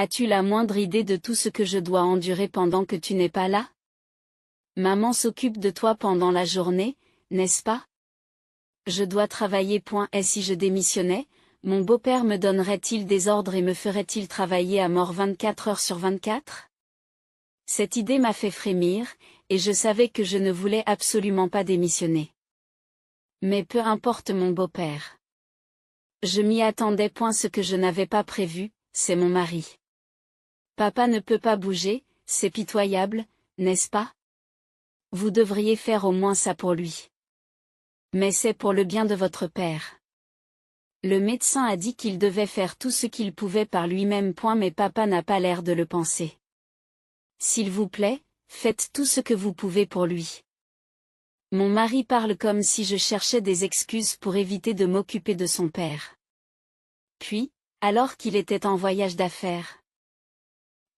As-tu la moindre idée de tout ce que je dois endurer pendant que tu n'es pas là? Maman s'occupe de toi pendant la journée, n'est-ce pas? Je dois travailler. Et si je démissionnais, mon beau-père me donnerait-il des ordres et me ferait-il travailler à mort 24 heures sur 24? Cette idée m'a fait frémir, et je savais que je ne voulais absolument pas démissionner. Mais peu importe mon beau-père. Je m'y attendais. Ce que je n'avais pas prévu, c'est mon mari. Papa ne peut pas bouger, c'est pitoyable, n'est-ce pas? Vous devriez faire au moins ça pour lui. Mais c'est pour le bien de votre père. Le médecin a dit qu'il devait faire tout ce qu'il pouvait par lui-même. Mais papa n'a pas l'air de le penser. S'il vous plaît, faites tout ce que vous pouvez pour lui. Mon mari parle comme si je cherchais des excuses pour éviter de m'occuper de son père. Puis, alors qu'il était en voyage d'affaires.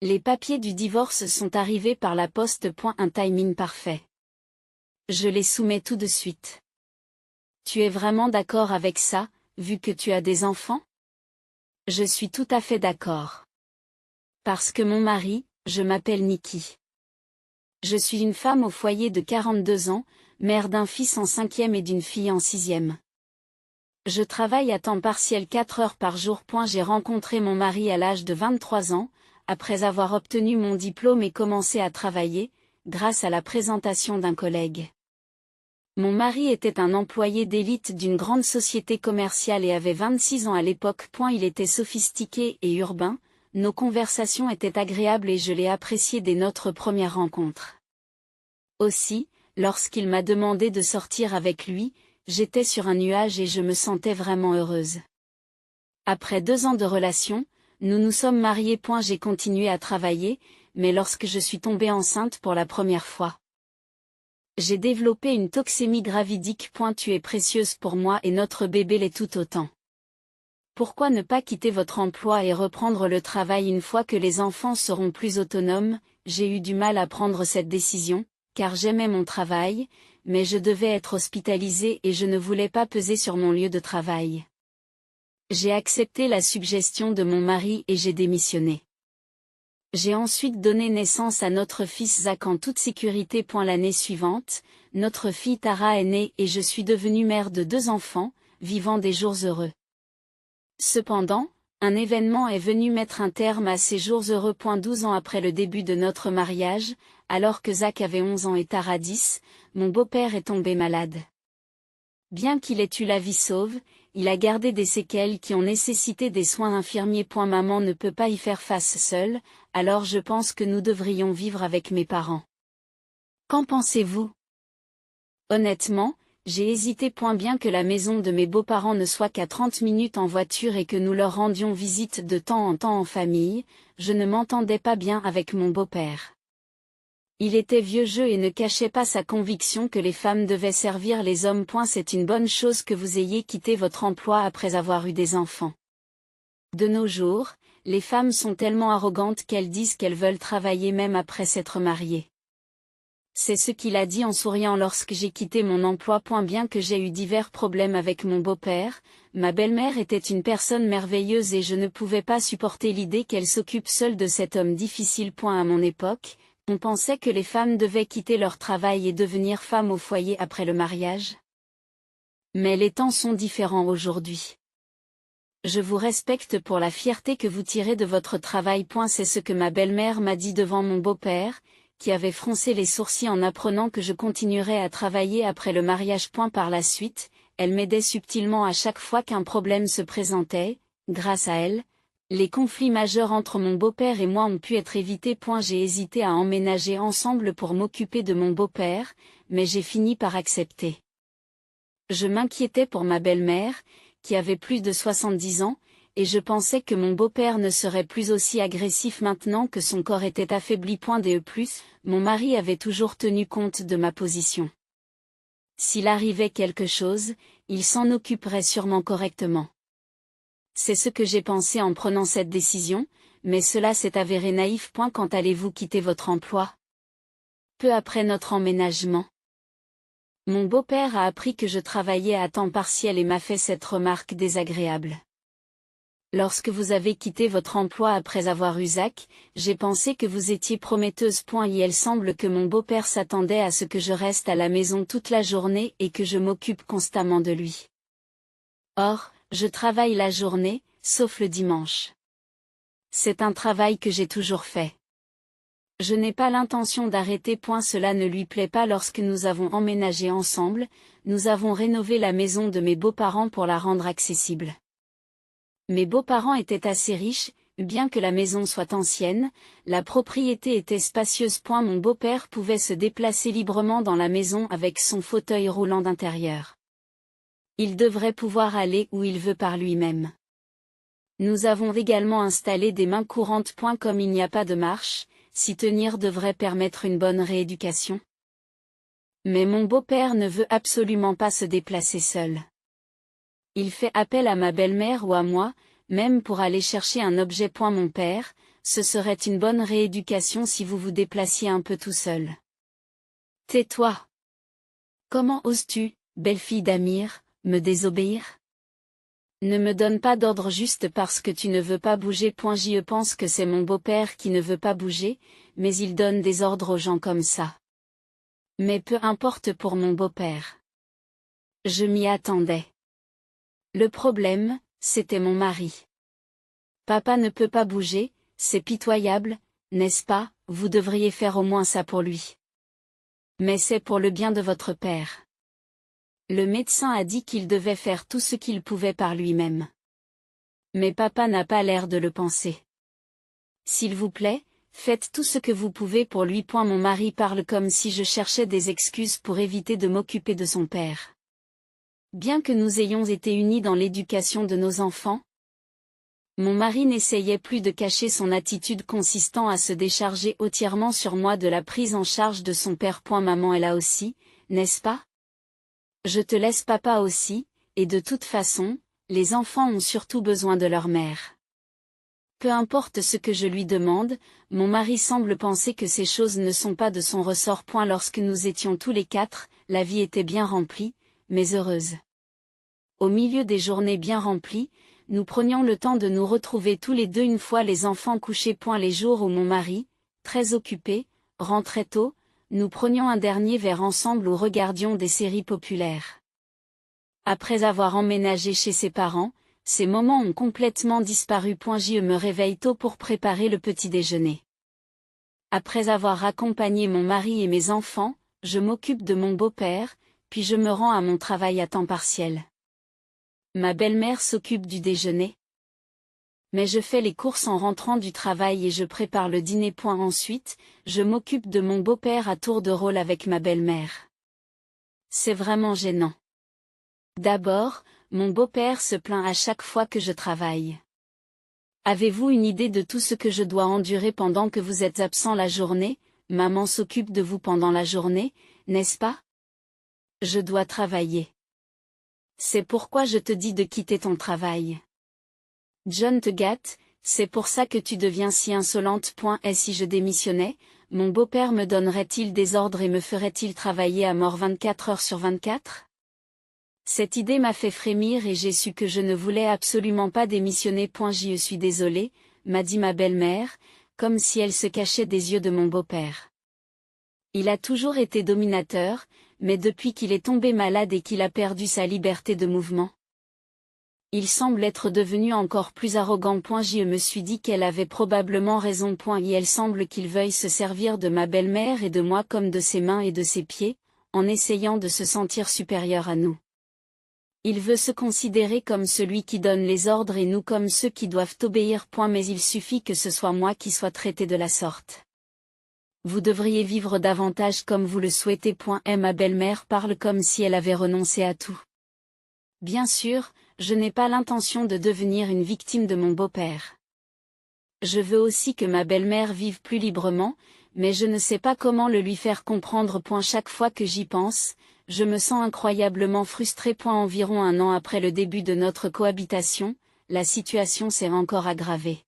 Les papiers du divorce sont arrivés par la poste. Un timing parfait. Je les soumets tout de suite. Tu es vraiment d'accord avec ça, vu que tu as des enfants? Je suis tout à fait d'accord. Parce que mon mari, je m'appelle Nikki. Je suis une femme au foyer de 42 ans, mère d'un fils en 5e et d'une fille en 6e. Je travaille à temps partiel 4 heures par jour. J'ai rencontré mon mari à l'âge de 23 ans, après avoir obtenu mon diplôme et commencé à travailler, grâce à la présentation d'un collègue. Mon mari était un employé d'élite d'une grande société commerciale et avait 26 ans à l'époque. Il était sophistiqué et urbain, nos conversations étaient agréables et je l'ai apprécié dès notre première rencontre. Aussi, lorsqu'il m'a demandé de sortir avec lui, j'étais sur un nuage et je me sentais vraiment heureuse. Après 2 ans de relation, nous nous sommes mariés. J'ai continué à travailler, mais lorsque je suis tombée enceinte pour la première fois, j'ai développé une toxémie gravidique. Tu es précieuse pour moi et notre bébé l'est tout autant. Pourquoi ne pas quitter votre emploi et reprendre le travail une fois que les enfants seront plus autonomes? J'ai eu du mal à prendre cette décision, car j'aimais mon travail, mais je devais être hospitalisée et je ne voulais pas peser sur mon lieu de travail. J'ai accepté la suggestion de mon mari et j'ai démissionné. J'ai ensuite donné naissance à notre fils Zach en toute sécurité. L'année suivante, notre fille Tara est née et je suis devenue mère de 2 enfants, vivant des jours heureux. Cependant, un événement est venu mettre un terme à ces jours heureux. 12 ans après le début de notre mariage, alors que Zach avait 11 ans et Tara 10, mon beau-père est tombé malade. Bien qu'il ait eu la vie sauve, il a gardé des séquelles qui ont nécessité des soins infirmiers. Maman ne peut pas y faire face seule, alors je pense que nous devrions vivre avec mes parents. Qu'en pensez-vous? Honnêtement, j'ai hésité. Bien que la maison de mes beaux-parents ne soit qu'à 30 minutes en voiture et que nous leur rendions visite de temps en temps en famille, je ne m'entendais pas bien avec mon beau-père. Il était vieux jeu et ne cachait pas sa conviction que les femmes devaient servir les hommes. C'est une bonne chose que vous ayez quitté votre emploi après avoir eu des enfants. De nos jours, les femmes sont tellement arrogantes qu'elles disent qu'elles veulent travailler même après s'être mariées. C'est ce qu'il a dit en souriant lorsque j'ai quitté mon emploi. Bien que j'ai eu divers problèmes avec mon beau-père, ma belle-mère était une personne merveilleuse et je ne pouvais pas supporter l'idée qu'elle s'occupe seule de cet homme difficile. À mon époque, on pensait que les femmes devaient quitter leur travail et devenir femmes au foyer après le mariage. Mais les temps sont différents aujourd'hui. Je vous respecte pour la fierté que vous tirez de votre travail. C'est ce que ma belle-mère m'a dit devant mon beau-père, qui avait froncé les sourcils en apprenant que je continuerais à travailler après le mariage. Par la suite, elle m'aidait subtilement à chaque fois qu'un problème se présentait. Grâce à elle, les conflits majeurs entre mon beau-père et moi ont pu être évités. J'ai hésité à emménager ensemble pour m'occuper de mon beau-père, mais j'ai fini par accepter. Je m'inquiétais pour ma belle-mère, qui avait plus de 70 ans, et je pensais que mon beau-père ne serait plus aussi agressif maintenant que son corps était affaibli. De plus, mon mari avait toujours tenu compte de ma position. S'il arrivait quelque chose, il s'en occuperait sûrement correctement. C'est ce que j'ai pensé en prenant cette décision, mais cela s'est avéré naïf. Quand allez-vous quitter votre emploi? Peu après notre emménagement. Mon beau-père a appris que je travaillais à temps partiel et m'a fait cette remarque désagréable. Lorsque vous avez quitté votre emploi après avoir eu Zach, j'ai pensé que vous étiez prometteuse. Il semble que mon beau-père s'attendait à ce que je reste à la maison toute la journée et que je m'occupe constamment de lui. Or, je travaille la journée, sauf le dimanche. C'est un travail que j'ai toujours fait. Je n'ai pas l'intention d'arrêter. Cela ne lui plaît pas. Lorsque nous avons emménagé ensemble, nous avons rénové la maison de mes beaux-parents pour la rendre accessible. Mes beaux-parents étaient assez riches, bien que la maison soit ancienne, la propriété était spacieuse. Mon beau-père pouvait se déplacer librement dans la maison avec son fauteuil roulant d'intérieur. Il devrait pouvoir aller où il veut par lui-même. Nous avons également installé des mains courantes. Comme il n'y a pas de marche, s'y tenir devrait permettre une bonne rééducation. Mais mon beau-père ne veut absolument pas se déplacer seul. Il fait appel à ma belle-mère ou à moi, même pour aller chercher un objet. Mon père, ce serait une bonne rééducation si vous vous déplaciez un peu tout seul. Tais-toi. Comment oses-tu, belle-fille d'Amir, me désobéir? Ne me donne pas d'ordre juste parce que tu ne veux pas bouger. Je pense que c'est mon beau-père qui ne veut pas bouger, mais il donne des ordres aux gens comme ça. Mais peu importe pour mon beau-père. Je m'y attendais. Le problème, c'était mon mari. Papa ne peut pas bouger, c'est pitoyable, n'est-ce pas? Vous devriez faire au moins ça pour lui. Mais c'est pour le bien de votre père. Le médecin a dit qu'il devait faire tout ce qu'il pouvait par lui-même. Mais papa n'a pas l'air de le penser. S'il vous plaît, faites tout ce que vous pouvez pour lui. Mon mari parle comme si je cherchais des excuses pour éviter de m'occuper de son père. Bien que nous ayons été unis dans l'éducation de nos enfants, mon mari n'essayait plus de cacher son attitude consistant à se décharger entièrement sur moi de la prise en charge de son père. Maman est là aussi, n'est-ce pas? Je te laisse papa aussi, et de toute façon, les enfants ont surtout besoin de leur mère. Peu importe ce que je lui demande, mon mari semble penser que ces choses ne sont pas de son ressort. Lorsque nous étions tous les quatre, la vie était bien remplie, mais heureuse. Au milieu des journées bien remplies, nous prenions le temps de nous retrouver tous les deux une fois les enfants couchés. Les jours où mon mari, très occupé, rentrait tôt, nous prenions un dernier verre ensemble ou regardions des séries populaires. Après avoir emménagé chez ses parents, ces moments ont complètement disparu. Je me réveille tôt pour préparer le petit déjeuner. Après avoir accompagné mon mari et mes enfants, je m'occupe de mon beau-père, puis je me rends à mon travail à temps partiel. Ma belle-mère s'occupe du déjeuner. Mais je fais les courses en rentrant du travail et je prépare le dîner. Ensuite, je m'occupe de mon beau-père à tour de rôle avec ma belle-mère. C'est vraiment gênant. D'abord, mon beau-père se plaint à chaque fois que je travaille. Avez-vous une idée de tout ce que je dois endurer pendant que vous êtes absent la journée? Maman s'occupe de vous pendant la journée, n'est-ce pas? Je dois travailler. C'est pourquoi je te dis de quitter ton travail. John te gâte, c'est pour ça que tu deviens si insolente. Et si je démissionnais, mon beau-père me donnerait-il des ordres et me ferait-il travailler à mort 24 heures sur 24? Cette idée m'a fait frémir et j'ai su que je ne voulais absolument pas démissionner. Je suis désolée, m'a dit ma belle-mère, comme si elle se cachait des yeux de mon beau-père. Il a toujours été dominateur, mais depuis qu'il est tombé malade et qu'il a perdu sa liberté de mouvement, il semble être devenu encore plus arrogant. Je me suis dit qu'elle avait probablement raison. Et elle semble qu'il veuille se servir de ma belle-mère et de moi comme de ses mains et de ses pieds, en essayant de se sentir supérieur à nous. Il veut se considérer comme celui qui donne les ordres et nous comme ceux qui doivent obéir. Mais il suffit que ce soit moi qui sois traité de la sorte. Vous devriez vivre davantage comme vous le souhaitez. Et ma belle-mère parle comme si elle avait renoncé à tout. Bien sûr, je n'ai pas l'intention de devenir une victime de mon beau-père. Je veux aussi que ma belle-mère vive plus librement, mais je ne sais pas comment le lui faire comprendre. Chaque fois que j'y pense, je me sens incroyablement frustrée. Environ un an après le début de notre cohabitation, la situation s'est encore aggravée.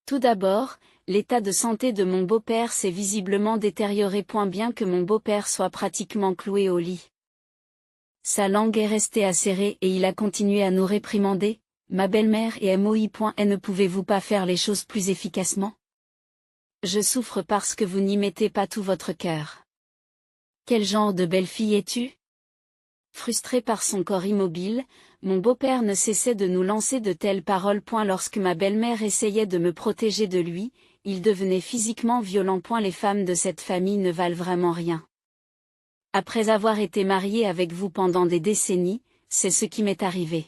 Tout d'abord, l'état de santé de mon beau-père s'est visiblement détérioré. Bien que mon beau-père soit pratiquement cloué au lit, sa langue est restée acérée et il a continué à nous réprimander. ma belle-mère et moi. Ne pouvez-vous pas faire les choses plus efficacement? Je souffre parce que vous n'y mettez pas tout votre cœur. Quel genre de belle-fille es-tu? Frustré par son corps immobile, mon beau-père ne cessait de nous lancer de telles paroles. Lorsque ma belle-mère essayait de me protéger de lui, il devenait physiquement violent. Les femmes de cette famille ne valent vraiment rien. Après avoir été mariée avec vous pendant des décennies, c'est ce qui m'est arrivé.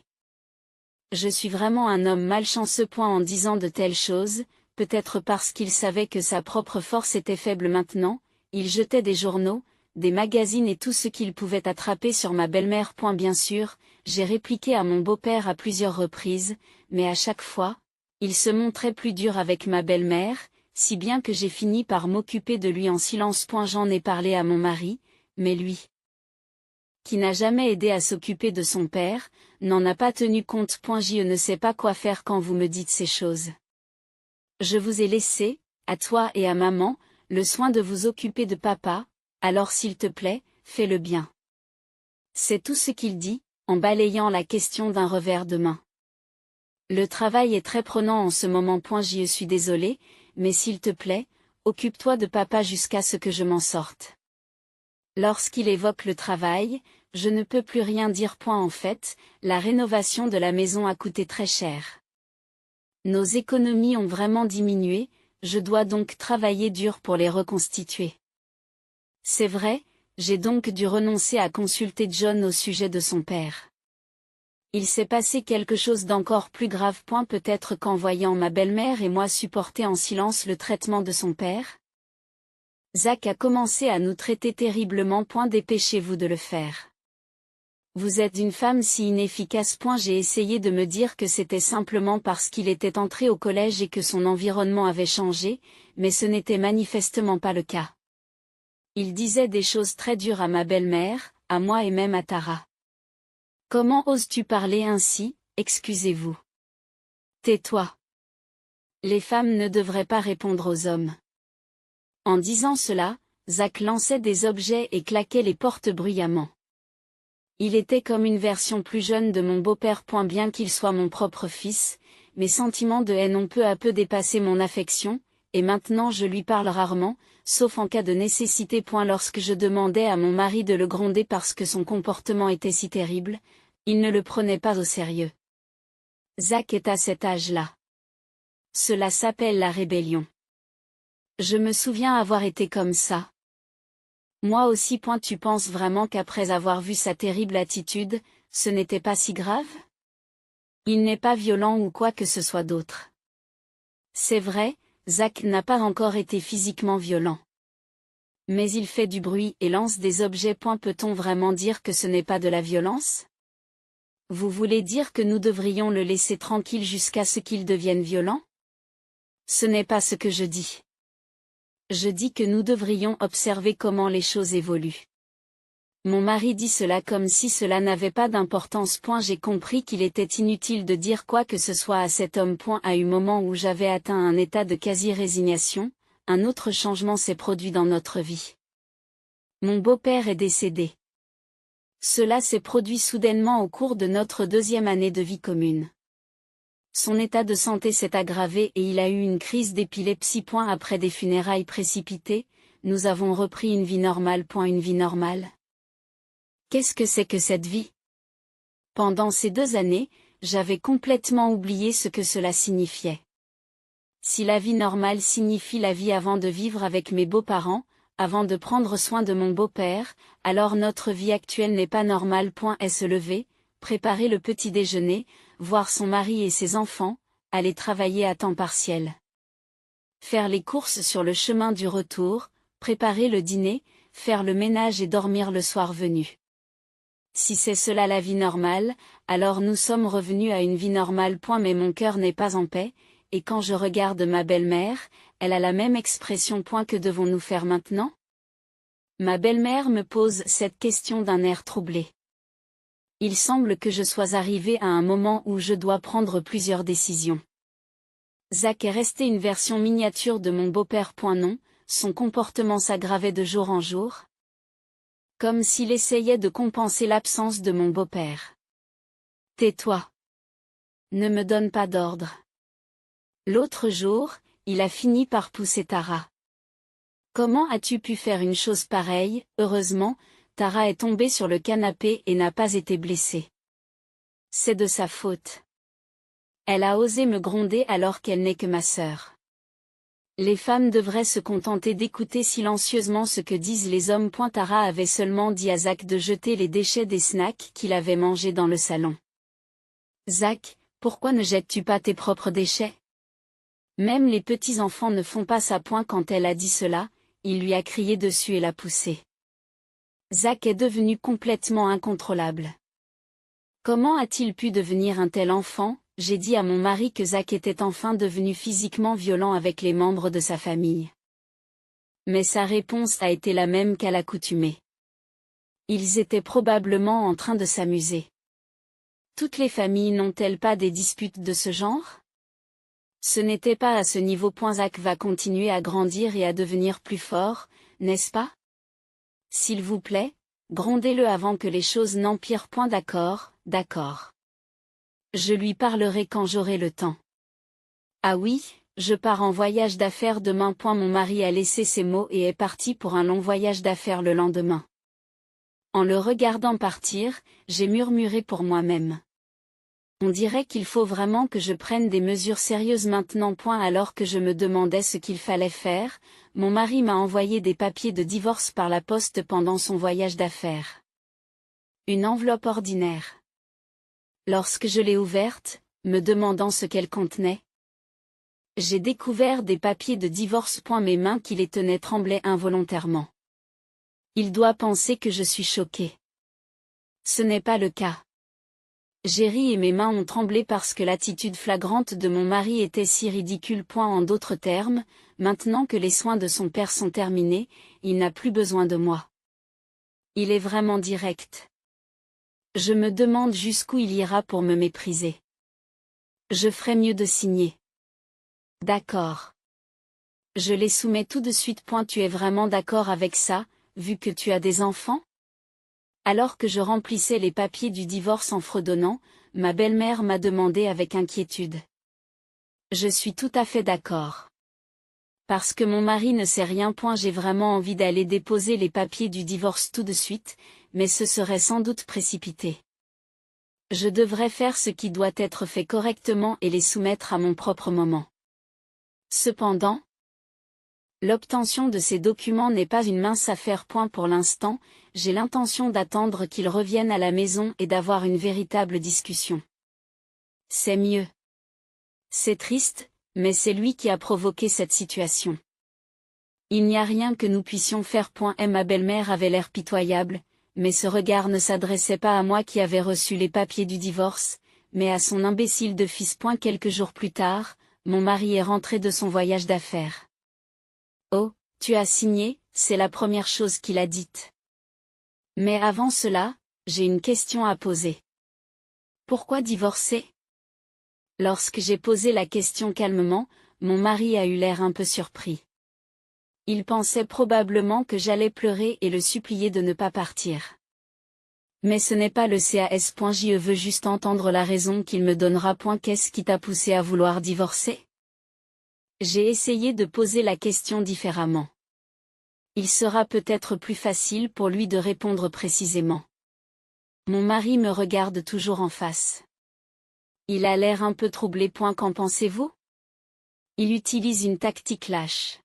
Je suis vraiment un homme malchanceux. En disant de telles choses, peut-être parce qu'il savait que sa propre force était faible maintenant, il jetait des journaux, des magazines et tout ce qu'il pouvait attraper sur ma belle-mère. Bien sûr, j'ai répliqué à mon beau-père à plusieurs reprises, mais à chaque fois, il se montrait plus dur avec ma belle-mère, si bien que j'ai fini par m'occuper de lui en silence. J'en ai parlé à mon mari, mais lui, qui n'a jamais aidé à s'occuper de son père, n'en a pas tenu compte. Je ne sais pas quoi faire quand vous me dites ces choses. Je vous ai laissé, à toi et à maman, le soin de vous occuper de papa, alors s'il te plaît, fais-le bien. C'est tout ce qu'il dit, en balayant la question d'un revers de main. Le travail est très prenant en ce moment. Je suis désolée, mais s'il te plaît, occupe-toi de papa jusqu'à ce que je m'en sorte. Lorsqu'il évoque le travail, je ne peux plus rien dire. En fait, la rénovation de la maison a coûté très cher. Nos économies ont vraiment diminué, je dois donc travailler dur pour les reconstituer. C'est vrai, j'ai donc dû renoncer à consulter John au sujet de son père. Il s'est passé quelque chose d'encore plus grave. Peut-être qu'en voyant ma belle-mère et moi supporter en silence le traitement de son père, Zach a commencé à nous traiter terriblement. Dépêchez-vous de le faire. Vous êtes une femme si inefficace. J'ai essayé de me dire que c'était simplement parce qu'il était entré au collège et que son environnement avait changé, mais ce n'était manifestement pas le cas. Il disait des choses très dures à ma belle-mère, à moi et même à Tara. Comment oses-tu parler ainsi, excusez-vous. Tais-toi. Les femmes ne devraient pas répondre aux hommes. En disant cela, Zach lançait des objets et claquait les portes bruyamment. Il était comme une version plus jeune de mon beau-père. Bien qu'il soit mon propre fils, mes sentiments de haine ont peu à peu dépassé mon affection, et maintenant je lui parle rarement, sauf en cas de nécessité. Lorsque je demandais à mon mari de le gronder parce que son comportement était si terrible, il ne le prenait pas au sérieux. Zach est à cet âge-là. Cela s'appelle la rébellion. Je me souviens avoir été comme ça. Moi aussi. Tu penses vraiment qu'après avoir vu sa terrible attitude, ce n'était pas si grave? Il n'est pas violent ou quoi que ce soit d'autre. C'est vrai, Zach n'a pas encore été physiquement violent. Mais il fait du bruit et lance des objets. Peut-on vraiment dire que ce n'est pas de la violence? Vous voulez dire que nous devrions le laisser tranquille jusqu'à ce qu'il devienne violent? Ce n'est pas ce que je dis. Je dis que nous devrions observer comment les choses évoluent. Mon mari dit cela comme si cela n'avait pas d'importance. J'ai compris qu'il était inutile de dire quoi que ce soit à cet homme. À un moment où j'avais atteint un état de quasi-résignation, un autre changement s'est produit dans notre vie. Mon beau-père est décédé. Cela s'est produit soudainement au cours de notre 2e année de vie commune. Son état de santé s'est aggravé et il a eu une crise d'épilepsie. Après des funérailles précipitées, nous avons repris une vie normale. Une vie normale. Qu'est-ce que c'est que cette vie? Pendant ces 2 années, j'avais complètement oublié ce que cela signifiait. Si la vie normale signifie la vie avant de vivre avec mes beaux-parents, avant de prendre soin de mon beau-père, alors notre vie actuelle n'est pas normale. Elle se lever, préparer le petit déjeuner, voir son mari et ses enfants, aller travailler à temps partiel. Faire les courses sur le chemin du retour, préparer le dîner, faire le ménage et dormir le soir venu. Si c'est cela la vie normale, alors nous sommes revenus à une vie normale. Mais mon cœur n'est pas en paix, et quand je regarde ma belle-mère, elle a la même expression. Que devons-nous faire maintenant? Ma belle-mère me pose cette question d'un air troublé. Il semble que je sois arrivé à un moment où je dois prendre plusieurs décisions. Zach est resté une version miniature de mon beau-père. Non, son comportement s'aggravait de jour en jour. Comme s'il essayait de compenser l'absence de mon beau-père. Tais-toi. Ne me donne pas d'ordre. L'autre jour, il a fini par pousser Tara. Comment as-tu pu faire une chose pareille? Heureusement, Tara est tombée sur le canapé et n'a pas été blessée. C'est de sa faute. Elle a osé me gronder alors qu'elle n'est que ma sœur. Les femmes devraient se contenter d'écouter silencieusement ce que disent les hommes. Tara avait seulement dit à Zach de jeter les déchets des snacks qu'il avait mangés dans le salon. Zach, pourquoi ne jettes-tu pas tes propres déchets? Même les petits-enfants ne font pas ça. Quand elle a dit cela, il lui a crié dessus et l'a poussé. Zach est devenu complètement incontrôlable. Comment a-t-il pu devenir un tel enfant? J'ai dit à mon mari que Zach était enfin devenu physiquement violent avec les membres de sa famille. Mais sa réponse a été la même qu'à l'accoutumée. Ils étaient probablement en train de s'amuser. Toutes les familles n'ont-elles pas des disputes de ce genre? Ce n'était pas à ce niveau. Zach va continuer à grandir et à devenir plus fort, n'est-ce pas? S'il vous plaît, grondez-le avant que les choses n'empirent. D'accord, d'accord. Je lui parlerai quand j'aurai le temps. Ah oui, je pars en voyage d'affaires demain. Mon mari a laissé ses mots et est parti pour un long voyage d'affaires le lendemain. En le regardant partir, j'ai murmuré pour moi-même. On dirait qu'il faut vraiment que je prenne des mesures sérieuses maintenant. Alors que je me demandais ce qu'il fallait faire, mon mari m'a envoyé des papiers de divorce par la poste pendant son voyage d'affaires. Une enveloppe ordinaire. Lorsque je l'ai ouverte, me demandant ce qu'elle contenait, j'ai découvert des papiers de divorce. Mes mains qui les tenaient tremblaient involontairement. Il doit penser que je suis choquée. Ce n'est pas le cas. J'ai ri et mes mains ont tremblé parce que l'attitude flagrante de mon mari était si ridicule. En d'autres termes, maintenant que les soins de son père sont terminés, il n'a plus besoin de moi. Il est vraiment direct. Je me demande jusqu'où il ira pour me mépriser. Je ferais mieux de signer. D'accord. Je les soumets tout de suite. Tu es vraiment d'accord avec ça, vu que tu as des enfants? Alors que je remplissais les papiers du divorce en fredonnant, ma belle-mère m'a demandé avec inquiétude. Je suis tout à fait d'accord. Parce que mon mari ne sait rien. J'ai vraiment envie d'aller déposer les papiers du divorce tout de suite, mais ce serait sans doute précipité. Je devrais faire ce qui doit être fait correctement et les soumettre à mon propre moment. Cependant, l'obtention de ces documents n'est pas une mince affaire. Pour l'instant, j'ai l'intention d'attendre qu'il revienne à la maison et d'avoir une véritable discussion. C'est mieux. C'est triste, mais c'est lui qui a provoqué cette situation. Il n'y a rien que nous puissions faire. Ma belle-mère avait l'air pitoyable, mais ce regard ne s'adressait pas à moi qui avais reçu les papiers du divorce, mais à son imbécile de fils. Quelques jours plus tard, mon mari est rentré de son voyage d'affaires. Oh, tu as signé, c'est la première chose qu'il a dite. Mais avant cela, j'ai une question à poser. Pourquoi divorcer? Lorsque j'ai posé la question calmement, mon mari a eu l'air un peu surpris. Il pensait probablement que j'allais pleurer et le supplier de ne pas partir. Mais ce n'est pas le cas. Je veux juste entendre la raison qu'il me donnera. Qu'est-ce qui t'a poussé à vouloir divorcer? J'ai essayé de poser la question différemment. Il sera peut-être plus facile pour lui de répondre précisément. Mon mari me regarde toujours en face. Il a l'air un peu troublé. Qu'en pensez-vous? Il utilise une tactique lâche.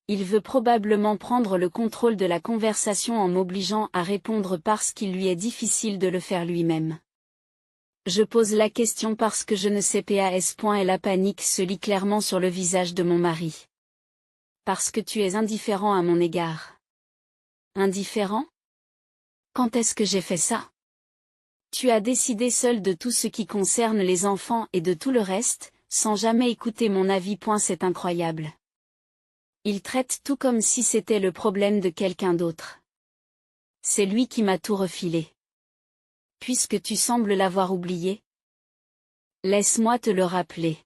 Il veut probablement prendre le contrôle de la conversation en m'obligeant à répondre parce qu'il lui est difficile de le faire lui-même. Je pose la question parce que je ne sais pas. Et la panique se lit clairement sur le visage de mon mari. Parce que tu es indifférent à mon égard. Indifférent? Quand est-ce que j'ai fait ça? Tu as décidé seul de tout ce qui concerne les enfants et de tout le reste, sans jamais écouter mon avis. C'est incroyable. Il traite tout comme si c'était le problème de quelqu'un d'autre. C'est lui qui m'a tout refilé. Puisque tu sembles l'avoir oublié, laisse-moi te le rappeler.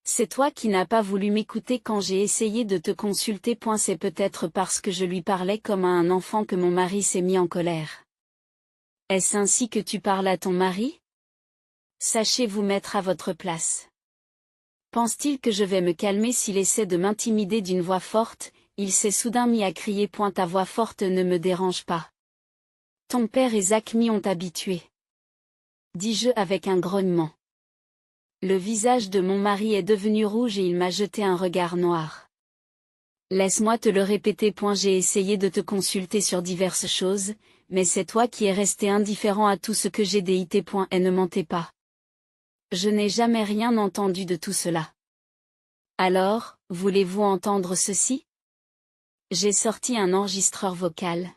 C'est toi qui n'as pas voulu m'écouter quand j'ai essayé de te consulter. C'est peut-être parce que je lui parlais comme à un enfant que mon mari s'est mis en colère. Est-ce ainsi que tu parles à ton mari? Sachez vous mettre à votre place. Pense-t-il que je vais me calmer s'il essaie de m'intimider d'une voix forte? Il s'est soudain mis à crier. Ta voix forte ne me dérange pas. Ton père et Zach m'y ont habitué. Dis-je avec un grognement. Le visage de mon mari est devenu rouge et il m'a jeté un regard noir. Laisse-moi te le répéter. J'ai essayé de te consulter sur diverses choses, mais c'est toi qui es resté indifférent à tout ce que j'ai dit. Et ne mentez pas. Je n'ai jamais rien entendu de tout cela. Alors, voulez-vous entendre ceci? J'ai sorti un enregistreur vocal.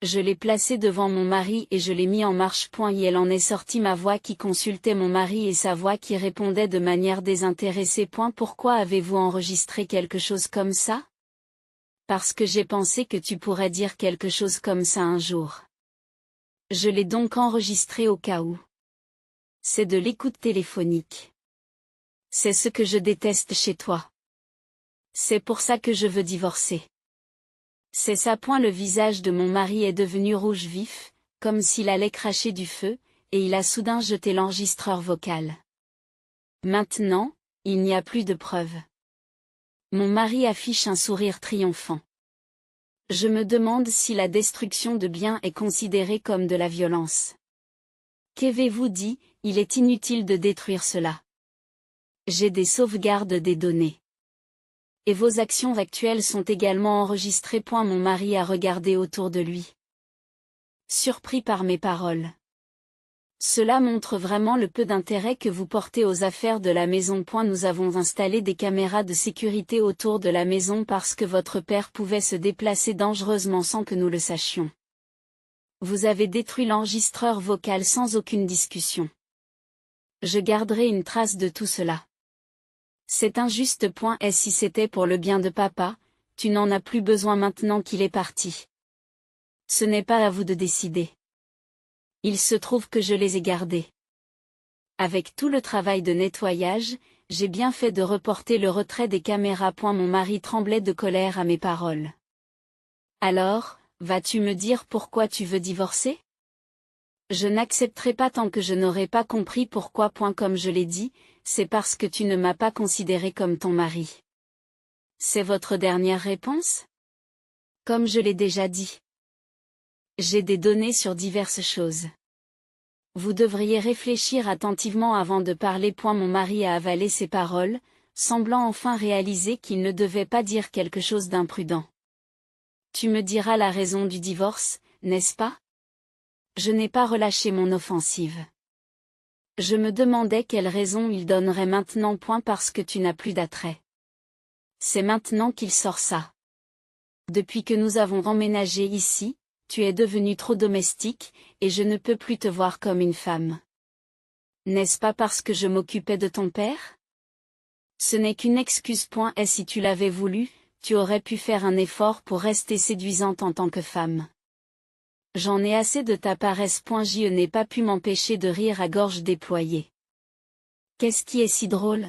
Je l'ai placé devant mon mari et je l'ai mis en marche. Et elle en est sortie ma voix qui consultait mon mari et sa voix qui répondait de manière désintéressée. Pourquoi avez-vous enregistré quelque chose comme ça? Parce que j'ai pensé que tu pourrais dire quelque chose comme ça un jour. Je l'ai donc enregistré au cas où. C'est de l'écoute téléphonique. C'est ce que je déteste chez toi. C'est pour ça que je veux divorcer. C'est ça. Le visage de mon mari est devenu rouge vif, comme s'il allait cracher du feu, et il a soudain jeté l'enregistreur vocal. Maintenant, il n'y a plus de preuves. Mon mari affiche un sourire triomphant. Je me demande si la destruction de biens est considérée comme de la violence. Qu'avez-vous dit? Il est inutile de détruire cela. J'ai des sauvegardes des données. Et vos actions actuelles sont également enregistrées. Mon mari a regardé autour de lui. Surpris par mes paroles. Cela montre vraiment le peu d'intérêt que vous portez aux affaires de la maison. Nous avons installé des caméras de sécurité autour de la maison parce que votre père pouvait se déplacer dangereusement sans que nous le sachions. Vous avez détruit l'enregistreur vocal sans aucune discussion. Je garderai une trace de tout cela. C'est injuste. Et si c'était pour le bien de papa, tu n'en as plus besoin maintenant qu'il est parti. Ce n'est pas à vous de décider. Il se trouve que je les ai gardés. Avec tout le travail de nettoyage, j'ai bien fait de reporter le retrait des caméras. Mon mari tremblait de colère à mes paroles. Alors, vas-tu me dire pourquoi tu veux divorcer? Je n'accepterai pas tant que je n'aurai pas compris pourquoi. Comme je l'ai dit, c'est parce que tu ne m'as pas considéré comme ton mari. C'est votre dernière réponse? Comme je l'ai déjà dit. J'ai des données sur diverses choses. Vous devriez réfléchir attentivement avant de parler. Mon mari a avalé ses paroles, semblant enfin réaliser qu'il ne devait pas dire quelque chose d'imprudent. Tu me diras la raison du divorce, n'est-ce pas? Je n'ai pas relâché mon offensive. Je me demandais quelle raison il donnerait maintenant. Parce que tu n'as plus d'attrait. C'est maintenant qu'il sort ça. Depuis que nous avons emménagé ici, tu es devenu trop domestique, et je ne peux plus te voir comme une femme. N'est-ce pas parce que je m'occupais de ton père? Ce n'est qu'une excuse. Et si tu l'avais voulu, tu aurais pu faire un effort pour rester séduisante en tant que femme. J'en ai assez de ta paresse. Je n'ai pas pu m'empêcher de rire à gorge déployée. Qu'est-ce qui est si drôle?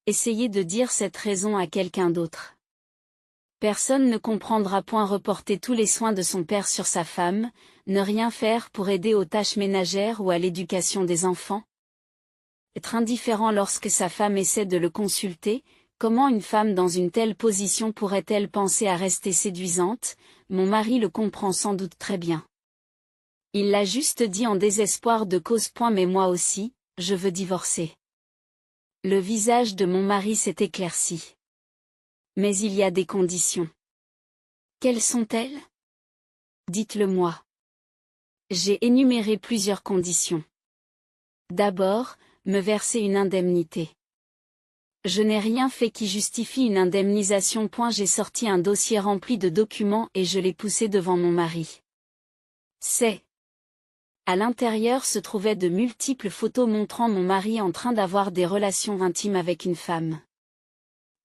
Essayez de dire cette raison à quelqu'un d'autre. Personne ne comprendra. Reporter tous les soins de son père sur sa femme, ne rien faire pour aider aux tâches ménagères ou à l'éducation des enfants. Être indifférent lorsque sa femme essaie de le consulter, comment une femme dans une telle position pourrait-elle penser à rester séduisante? Mon mari le comprend sans doute très bien. Il l'a juste dit en désespoir de cause. Mais moi aussi, je veux divorcer. Le visage de mon mari s'est éclairci. Mais il y a des conditions. Quelles sont-elles? Dites-le-moi. J'ai énuméré plusieurs conditions. D'abord, me verser une indemnité. Je n'ai rien fait qui justifie une indemnisation. J'ai sorti un dossier rempli de documents et je l'ai poussé devant mon mari. À l'intérieur se trouvaient de multiples photos montrant mon mari en train d'avoir des relations intimes avec une femme.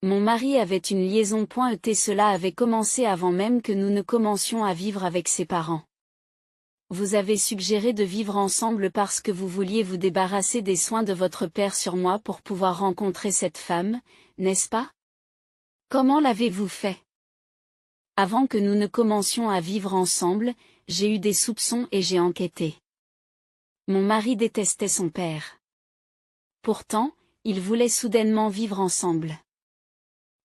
Mon mari avait une liaison. Cela avait commencé avant même que nous ne commencions à vivre avec ses parents. Vous avez suggéré de vivre ensemble parce que vous vouliez vous débarrasser des soins de votre père sur moi pour pouvoir rencontrer cette femme, n'est-ce pas? Comment l'avez-vous fait? Avant que nous ne commencions à vivre ensemble, j'ai eu des soupçons et j'ai enquêté. Mon mari détestait son père. Pourtant, ils voulaient soudainement vivre ensemble.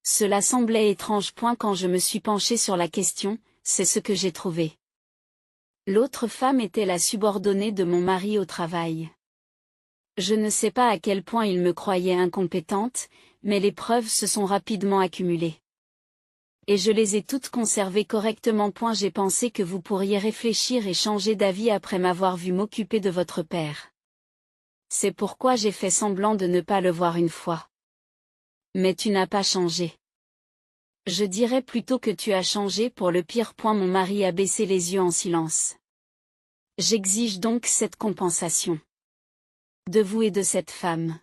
Cela semblait étrange. Quand je me suis penchée sur la question, c'est ce que j'ai trouvé. L'autre femme était la subordonnée de mon mari au travail. Je ne sais pas à quel point il me croyait incompétente, mais les preuves se sont rapidement accumulées. Et je les ai toutes conservées correctement. J'ai pensé que vous pourriez réfléchir et changer d'avis après m'avoir vu m'occuper de votre père. C'est pourquoi j'ai fait semblant de ne pas le voir une fois. Mais tu n'as pas changé. Je dirais plutôt que tu as changé pour le pire. Mon mari a baissé les yeux en silence. J'exige donc cette compensation. De vous et de cette femme.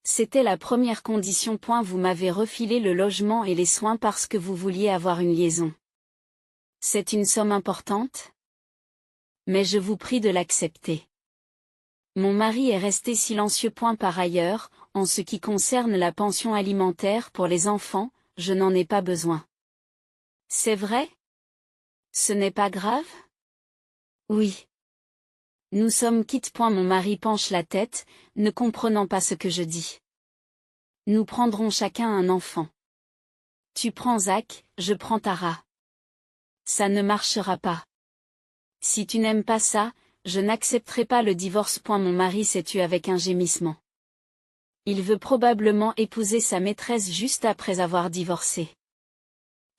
C'était la première condition. Vous m'avez refilé le logement et les soins parce que vous vouliez avoir une liaison. C'est une somme importante? Mais je vous prie de l'accepter. Mon mari est resté silencieux. Par ailleurs, en ce qui concerne la pension alimentaire pour les enfants, je n'en ai pas besoin. C'est vrai? Ce n'est pas grave? Oui. Nous sommes quittes. Mon mari penche la tête, ne comprenant pas ce que je dis. Nous prendrons chacun un enfant. Tu prends Zach, je prends Tara. Ça ne marchera pas. Si tu n'aimes pas ça, je n'accepterai pas le divorce. Mon mari s'est tu avec un gémissement. Il veut probablement épouser sa maîtresse juste après avoir divorcé.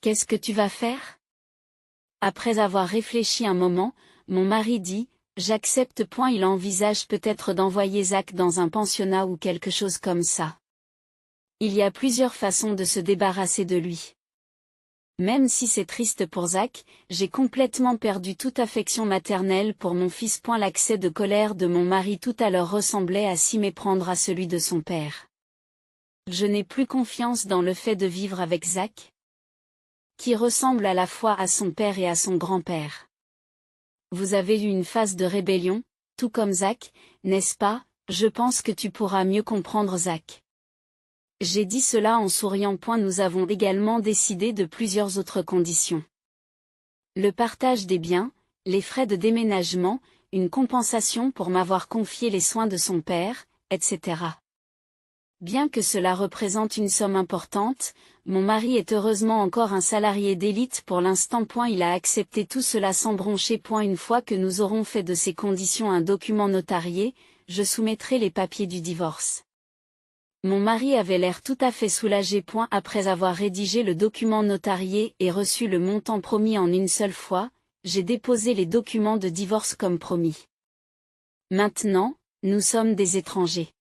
Qu'est-ce que tu vas faire? Après avoir réfléchi un moment, mon mari dit, j'accepte. Il envisage peut-être d'envoyer Zach dans un pensionnat ou quelque chose comme ça. Il y a plusieurs façons de se débarrasser de lui. Même si c'est triste pour Zach, j'ai complètement perdu toute affection maternelle pour mon fils. L'accès de colère de mon mari tout à l'heure ressemblait à s'y méprendre à celui de son père. Je n'ai plus confiance dans le fait de vivre avec Zach, qui ressemble à la fois à son père et à son grand-père. Vous avez eu une phase de rébellion, tout comme Zach, n'est-ce pas? Je pense que tu pourras mieux comprendre Zach. J'ai dit cela en souriant. Nous avons également décidé de plusieurs autres conditions. Le partage des biens, les frais de déménagement, une compensation pour m'avoir confié les soins de son père, etc. Bien que cela représente une somme importante, mon mari est heureusement encore un salarié d'élite pour l'instant. Il a accepté tout cela sans broncher. Une fois que nous aurons fait de ces conditions un document notarié, je soumettrai les papiers du divorce. Mon mari avait l'air tout à fait soulagé. Après avoir rédigé le document notarié et reçu le montant promis en une seule fois, j'ai déposé les documents de divorce comme promis. Maintenant, nous sommes des étrangers.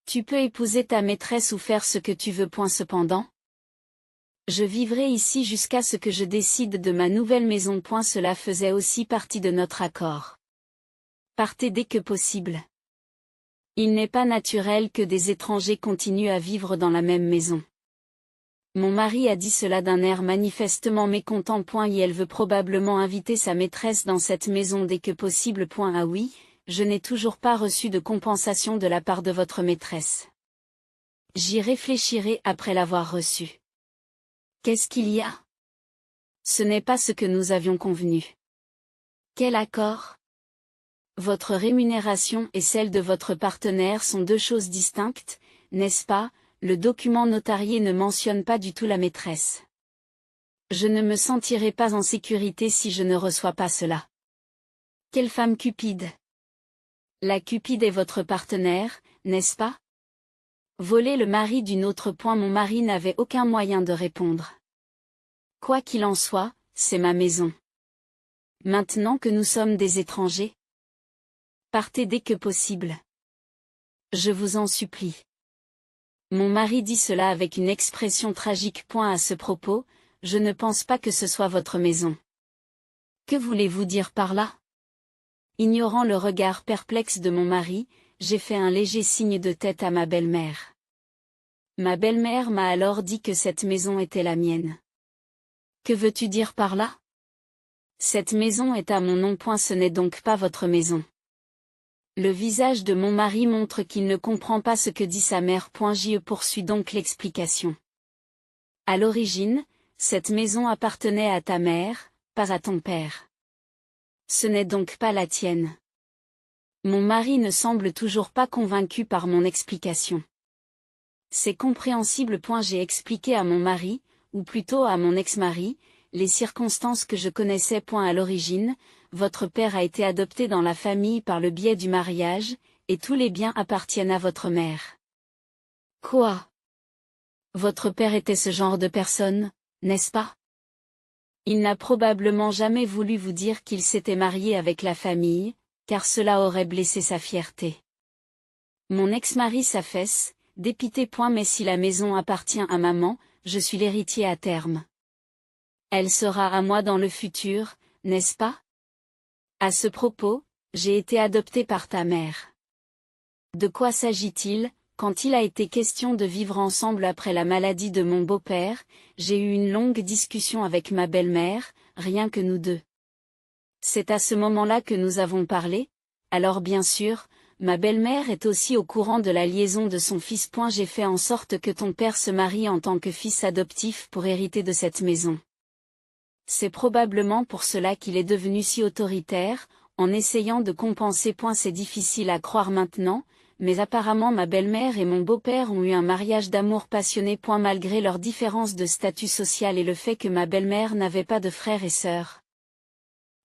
Tu peux épouser ta maîtresse ou faire ce que tu veux. Cependant, je vivrai ici jusqu'à ce que je décide de ma nouvelle maison. Cela faisait aussi partie de notre accord. Partez dès que possible. Il n'est pas naturel que des étrangers continuent à vivre dans la même maison. Mon mari a dit cela d'un air manifestement mécontent. Et elle veut probablement inviter sa maîtresse dans cette maison dès que possible. Ah oui, je n'ai toujours pas reçu de compensation de la part de votre maîtresse. J'y réfléchirai après l'avoir reçue. Qu'est-ce qu'il y a? Ce n'est pas ce que nous avions convenu. Quel accord? Votre rémunération et celle de votre partenaire sont deux choses distinctes, n'est-ce pas? Le document notarié ne mentionne pas du tout la maîtresse. Je ne me sentirai pas en sécurité si je ne reçois pas cela. Quelle femme cupide! La cupide est votre partenaire, n'est-ce pas? Voler le mari d'une autre. Mon mari n'avait aucun moyen de répondre. Quoi qu'il en soit, c'est ma maison. Maintenant que nous sommes des étrangers, partez dès que possible. Je vous en supplie. Mon mari dit cela avec une expression tragique. À ce propos, je ne pense pas que ce soit votre maison. Que voulez-vous dire par là? Ignorant le regard perplexe de mon mari, j'ai fait un léger signe de tête à ma belle-mère. Ma belle-mère m'a alors dit que cette maison était la mienne. Que veux-tu dire par là? Cette maison est à mon nom. Ce n'est donc pas votre maison. Le visage de mon mari montre qu'il ne comprend pas ce que dit sa mère. Je poursuis donc l'explication. À l'origine, cette maison appartenait à ta mère, pas à ton père. Ce n'est donc pas la tienne. Mon mari ne semble toujours pas convaincu par mon explication. C'est compréhensible. J'ai expliqué à mon mari, ou plutôt à mon ex-mari, les circonstances que je connaissais. À l'origine, votre père a été adopté dans la famille par le biais du mariage, et tous les biens appartiennent à votre mère. Quoi? Votre père était ce genre de personne, n'est-ce pas? Il n'a probablement jamais voulu vous dire qu'il s'était marié avec la famille, car cela aurait blessé sa fierté. Mon ex-mari s'affaisse, dépité. Mais si la maison appartient à maman, je suis l'héritier à terme. Elle sera à moi dans le futur, n'est-ce pas? À ce propos, j'ai été adopté par ta mère. De quoi s'agit-il? Quand il a été question de vivre ensemble après la maladie de mon beau-père, j'ai eu une longue discussion avec ma belle-mère, rien que nous deux. C'est à ce moment-là que nous avons parlé. Alors bien sûr, ma belle-mère est aussi au courant de la liaison de son fils. J'ai fait en sorte que ton père se marie en tant que fils adoptif pour hériter de cette maison. C'est probablement pour cela qu'il est devenu si autoritaire, en essayant de compenser. C'est difficile à croire maintenant, mais apparemment ma belle-mère et mon beau-père ont eu un mariage d'amour passionné. Malgré leur différence de statut social et le fait que ma belle-mère n'avait pas de frères et sœurs.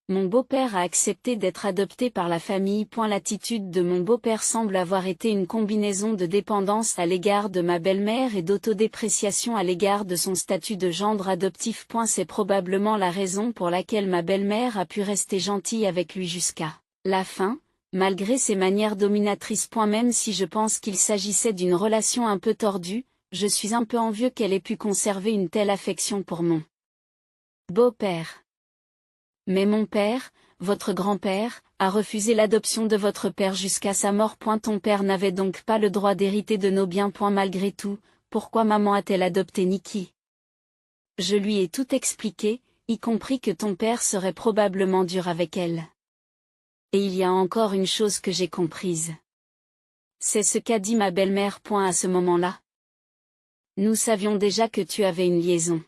Mon beau-père a accepté d'être adopté par la famille. L'attitude de mon beau-père semble avoir été une combinaison de dépendance à l'égard de ma belle-mère et d'autodépréciation à l'égard de son statut de gendre adoptif. C'est probablement la raison pour laquelle ma belle-mère a pu rester gentille avec lui jusqu'à la fin, malgré ses manières dominatrices. Même si je pense qu'il s'agissait d'une relation un peu tordue, je suis un peu envieux qu'elle ait pu conserver une telle affection pour mon beau-père. Mais mon père, votre grand-père, a refusé l'adoption de votre père jusqu'à sa mort. Ton père n'avait donc pas le droit d'hériter de nos biens. Malgré tout, pourquoi maman a-t-elle adopté Nikki? Je lui ai tout expliqué, y compris que ton père serait probablement dur avec elle. Et il y a encore une chose que j'ai comprise. C'est ce qu'a dit ma belle-mère. À ce moment-là, nous savions déjà que tu avais une liaison.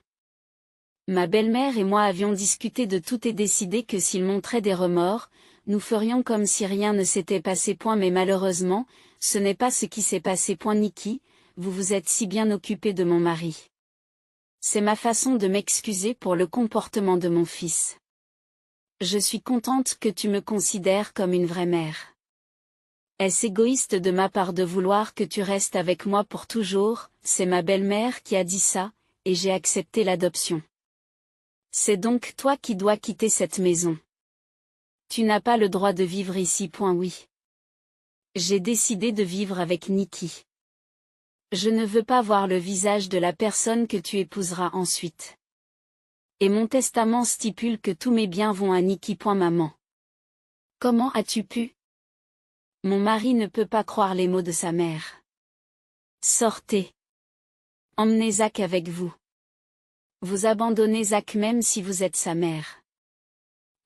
Ma belle-mère et moi avions discuté de tout et décidé que s'il montrait des remords, nous ferions comme si rien ne s'était passé. Mais malheureusement, ce n'est pas ce qui s'est passé. Nikki, vous vous êtes si bien occupée de mon mari. C'est ma façon de m'excuser pour le comportement de mon fils. Je suis contente que tu me considères comme une vraie mère. Est-ce égoïste de ma part de vouloir que tu restes avec moi pour toujours? C'est ma belle-mère qui a dit ça, et j'ai accepté l'adoption. C'est donc toi qui dois quitter cette maison. Tu n'as pas le droit de vivre ici. Oui. J'ai décidé de vivre avec Nikki. Je ne veux pas voir le visage de la personne que tu épouseras ensuite. Et mon testament stipule que tous mes biens vont à Nikki. Maman. Comment as-tu pu? Mon mari ne peut pas croire les mots de sa mère. Sortez. Emmenez Zach avec vous. Vous abandonnez Zach même si vous êtes sa mère.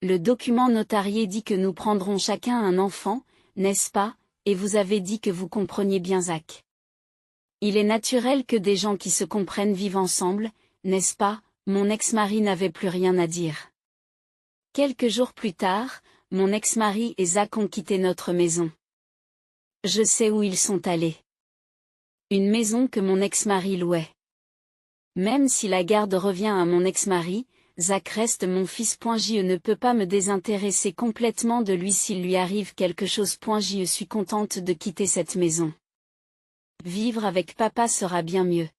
Le document notarié dit que nous prendrons chacun un enfant, n'est-ce pas, et vous avez dit que vous compreniez bien Zach. Il est naturel que des gens qui se comprennent vivent ensemble, n'est-ce pas? Mon ex-mari n'avait plus rien à dire. Quelques jours plus tard, mon ex-mari et Zach ont quitté notre maison. Je sais où ils sont allés. Une maison que mon ex-mari louait. Même si la garde revient à mon ex-mari, Zach reste mon fils. Je ne peux pas me désintéresser complètement de lui s'il lui arrive quelque chose. Je suis contente de quitter cette maison. Vivre avec papa sera bien mieux.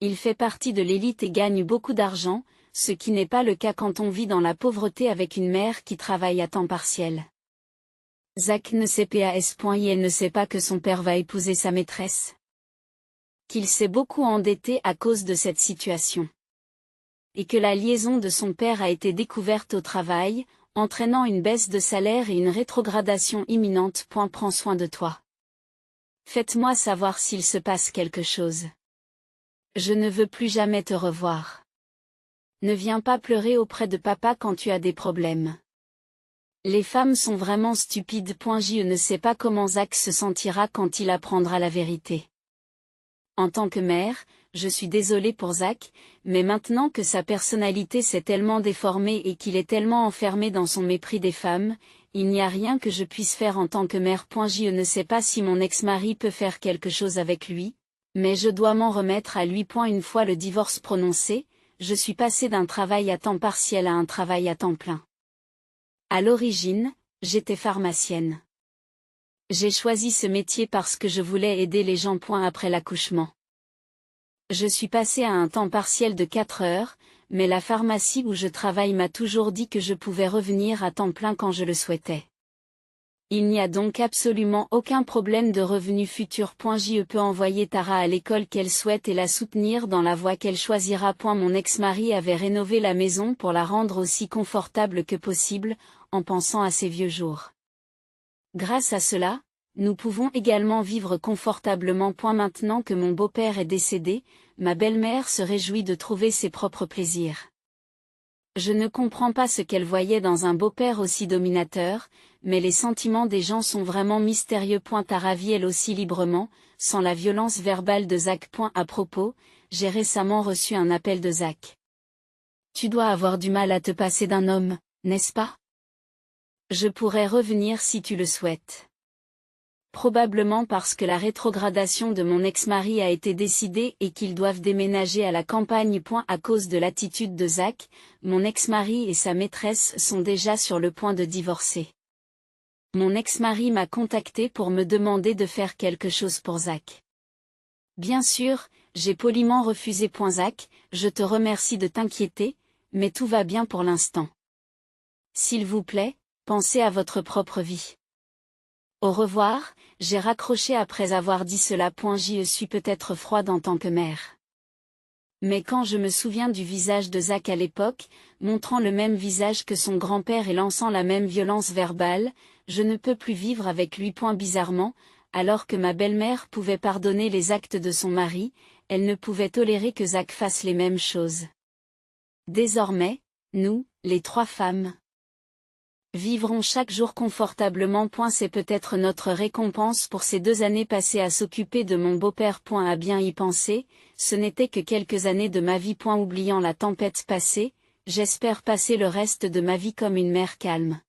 Il fait partie de l'élite et gagne beaucoup d'argent, ce qui n'est pas le cas quand on vit dans la pauvreté avec une mère qui travaille à temps partiel. Zach ne sait pas elle ne sait pas que son père va épouser sa maîtresse. Qu'il s'est beaucoup endetté à cause de cette situation. Et que la liaison de son père a été découverte au travail, entraînant une baisse de salaire et une rétrogradation imminente. Prends soin de toi. Faites-moi savoir s'il se passe quelque chose. Je ne veux plus jamais te revoir. Ne viens pas pleurer auprès de papa quand tu as des problèmes. Les femmes sont vraiment stupides. Je ne sais pas comment Zach se sentira quand il apprendra la vérité. En tant que mère, je suis désolée pour Zach, mais maintenant que sa personnalité s'est tellement déformée et qu'il est tellement enfermé dans son mépris des femmes, il n'y a rien que je puisse faire en tant que mère. Je ne sais pas si mon ex-mari peut faire quelque chose avec lui, mais je dois m'en remettre à lui. Une fois le divorce prononcé, je suis passée d'un travail à temps partiel à un travail à temps plein. À l'origine, j'étais pharmacienne. J'ai choisi ce métier parce que je voulais aider les gens. Après l'accouchement, je suis passée à un temps partiel de 4 heures, mais la pharmacie où je travaille m'a toujours dit que je pouvais revenir à temps plein quand je le souhaitais. Il n'y a donc absolument aucun problème de revenu futur. Je peux envoyer Tara à l'école qu'elle souhaite et la soutenir dans la voie qu'elle choisira. Mon ex-mari avait rénové la maison pour la rendre aussi confortable que possible, en pensant à ses vieux jours. Grâce à cela, nous pouvons également vivre confortablement. Maintenant que mon beau-père est décédé, ma belle-mère se réjouit de trouver ses propres plaisirs. Je ne comprends pas ce qu'elle voyait dans un beau-père aussi dominateur, mais les sentiments des gens sont vraiment mystérieux. Tara vit elle aussi librement, sans la violence verbale de Zach. À propos, j'ai récemment reçu un appel de Zach. Tu dois avoir du mal à te passer d'un homme, n'est-ce pas? Je pourrais revenir si tu le souhaites. Probablement parce que la rétrogradation de mon ex-mari a été décidée et qu'ils doivent déménager à la campagne. À cause de l'attitude de Zach, mon ex-mari et sa maîtresse sont déjà sur le point de divorcer. Mon ex-mari m'a contacté pour me demander de faire quelque chose pour Zach. Bien sûr, j'ai poliment refusé. Zach, je te remercie de t'inquiéter, mais tout va bien pour l'instant. S'il vous plaît, pensez à votre propre vie. Au revoir, j'ai raccroché après avoir dit cela. Je suis peut-être froide en tant que mère. Mais quand je me souviens du visage de Zach à l'époque, montrant le même visage que son grand-père et lançant la même violence verbale, je ne peux plus vivre avec lui. Bizarrement, alors que ma belle-mère pouvait pardonner les actes de son mari, elle ne pouvait tolérer que Zach fasse les mêmes choses. Désormais, nous, les 3 femmes, vivrons chaque jour confortablement. C'est peut-être notre récompense pour ces 2 années passées à s'occuper de mon beau-père. À bien y penser, ce n'était que quelques années de ma vie. Oubliant la tempête passée, j'espère passer le reste de ma vie comme une mère calme.